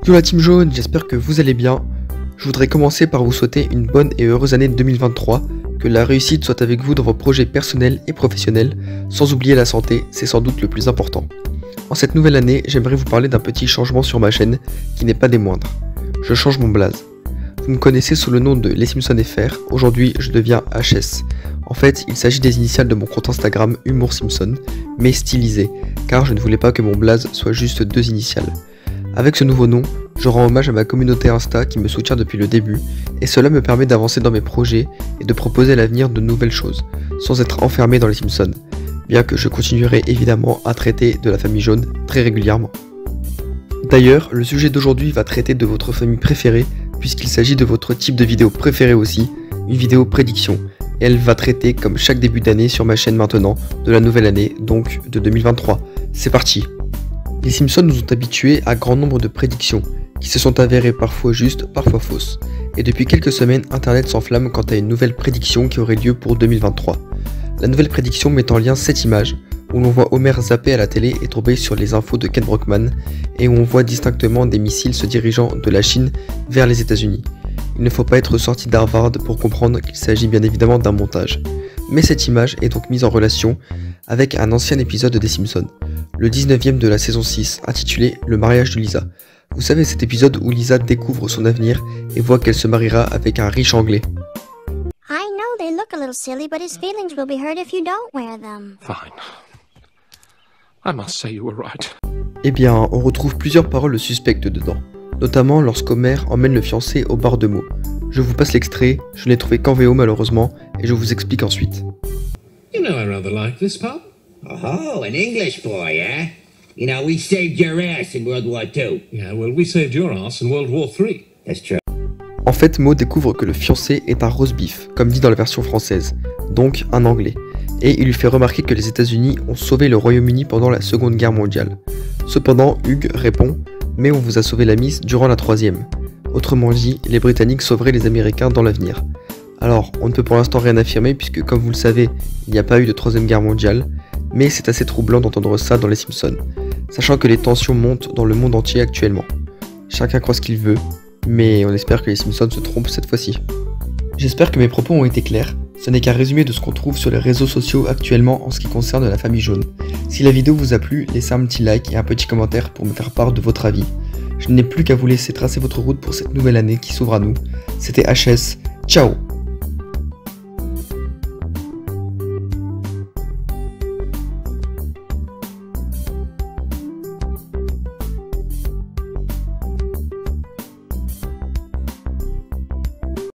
Yo la team jaune, j'espère que vous allez bien. Je voudrais commencer par vous souhaiter une bonne et heureuse année 2023, que la réussite soit avec vous dans vos projets personnels et professionnels, sans oublier la santé, c'est sans doute le plus important. En cette nouvelle année, j'aimerais vous parler d'un petit changement sur ma chaîne, qui n'est pas des moindres. Je change mon blaze. Vous me connaissez sous le nom de Les Simpson FR, aujourd'hui je deviens HS. En fait, il s'agit des initiales de mon compte Instagram Humour Simpson, mais stylisé, car je ne voulais pas que mon blaze soit juste deux initiales. Avec ce nouveau nom, je rends hommage à ma communauté Insta qui me soutient depuis le début, et cela me permet d'avancer dans mes projets et de proposer à l'avenir de nouvelles choses, sans être enfermé dans les Simpsons, bien que je continuerai évidemment à traiter de la famille jaune très régulièrement. D'ailleurs, le sujet d'aujourd'hui va traiter de votre famille préférée, puisqu'il s'agit de votre type de vidéo préférée aussi, une vidéo prédiction, et elle va traiter comme chaque début d'année sur ma chaîne maintenant, de la nouvelle année, donc de 2023. C'est parti! Les Simpsons nous ont habitués à grand nombre de prédictions, qui se sont avérées parfois justes, parfois fausses. Et depuis quelques semaines, Internet s'enflamme quant à une nouvelle prédiction qui aurait lieu pour 2023. La nouvelle prédiction met en lien cette image, où l'on voit Homer zapper à la télé et tomber sur les infos de Ken Brockman, et où on voit distinctement des missiles se dirigeant de la Chine vers les États-Unis. Il ne faut pas être sorti d'Harvard pour comprendre qu'il s'agit bien évidemment d'un montage. Mais cette image est donc mise en relation avec un ancien épisode des Simpsons, le 19e de la saison 6, intitulé Le mariage de Lisa. Vous savez, cet épisode où Lisa découvre son avenir et voit qu'elle se mariera avec un riche anglais. I know they look a little silly, but his feelings will be hurt if you don't wear them. Fine. I must say you were right. Eh bien, on retrouve plusieurs paroles suspectes dedans, notamment lorsqu'Homer emmène le fiancé au bar de mots. Je vous passe l'extrait, je n'ai trouvé qu'en VO malheureusement, et je vous explique ensuite. You know I rather like this pub. Oh, an English boy, eh? You know, we saved your ass in World War II. Yeah, well, we saved your ass in World War III. That's true. En fait, Mo découvre que le fiancé est un roast beef, comme dit dans la version française, donc un anglais, et il lui fait remarquer que les États-Unis ont sauvé le Royaume-Uni pendant la Seconde Guerre mondiale. Cependant, Hugh répond « Mais on vous a sauvé la mise durant la Troisième ». Autrement dit, les Britanniques sauveraient les Américains dans l'avenir. Alors, on ne peut pour l'instant rien affirmer puisque, comme vous le savez, il n'y a pas eu de Troisième Guerre mondiale, mais c'est assez troublant d'entendre ça dans les Simpsons, sachant que les tensions montent dans le monde entier actuellement. Chacun croit ce qu'il veut, mais on espère que les Simpsons se trompent cette fois-ci. J'espère que mes propos ont été clairs, ce n'est qu'un résumé de ce qu'on trouve sur les réseaux sociaux actuellement en ce qui concerne la famille jaune. Si la vidéo vous a plu, laissez un petit like et un petit commentaire pour me faire part de votre avis. Je n'ai plus qu'à vous laisser tracer votre route pour cette nouvelle année qui s'ouvre à nous. C'était HS, ciao!